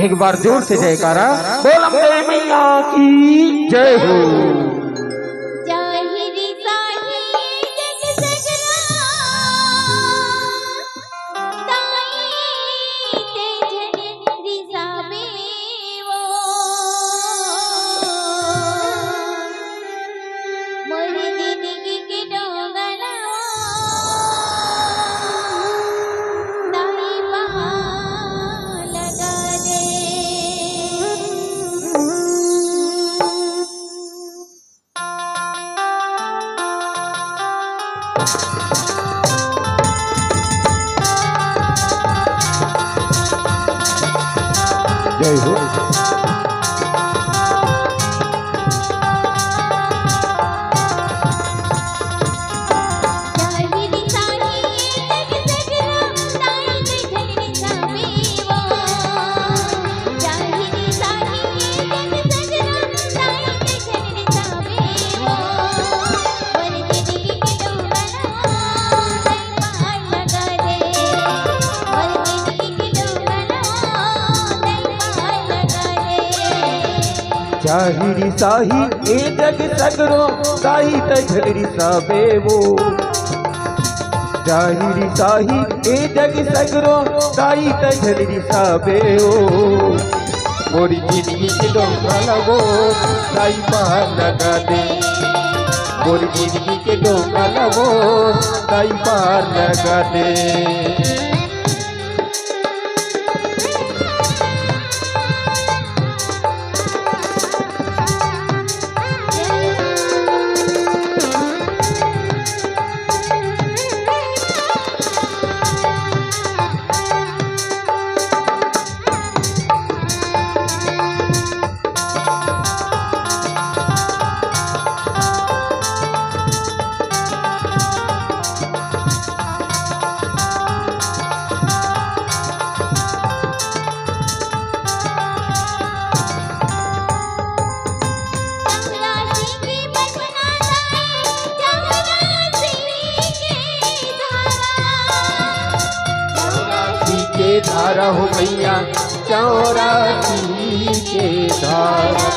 एक बार जोर से जयकारा बोल अम्बे मैया की जय हो। जय हो। जाहिरी साही ए जग सगरो साही तझरी साबे वो। जाहिरी साही ए जग सगरो साही तझरी साबे वो। मोरी जिंदगी के डोंगा लगो साई पार लगा दे। मोरी जिंदगी के डोंगा लगो साई पार लगा दे। धारा हो मैया 84 के धारा।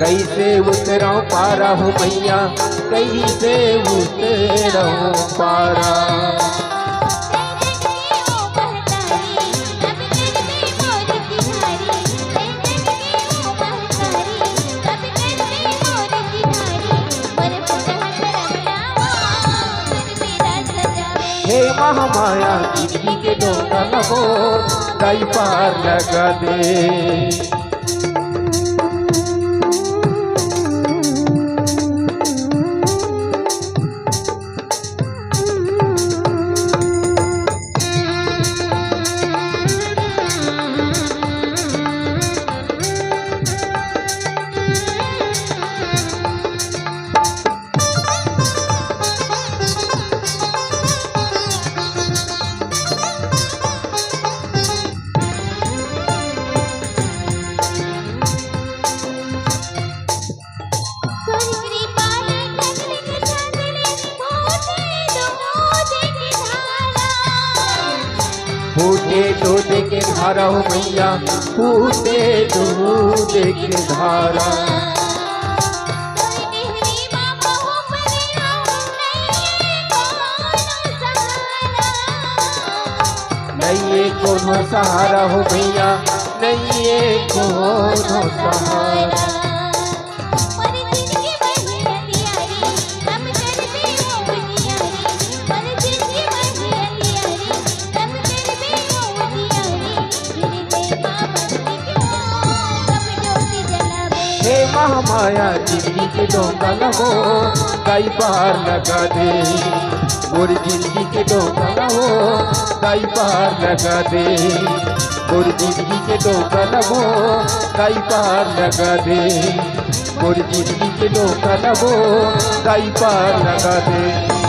कैसे उतरो पारा हो मैया कैसे उतरो पारा। हे महामाया जिंदगी के डोंगा लगो दाई पार लगा दे। फूटे दूध के धारा हो मैया फूटे दूध के धारा। नहीं कोनो सहारा हो मैया नहीं कोनो सहारा। हे महामाया जिंदगी के डोंगा लगो दाई पार लगा दे। मोरी जिंदगी के डोंगा लगो दाई पार लगा दे। मोरी जिंदगी के डोंगा लगो दाई पार लगा दे। मोरी जिंदगी के डोंगा लगो दाई पार लगा दे।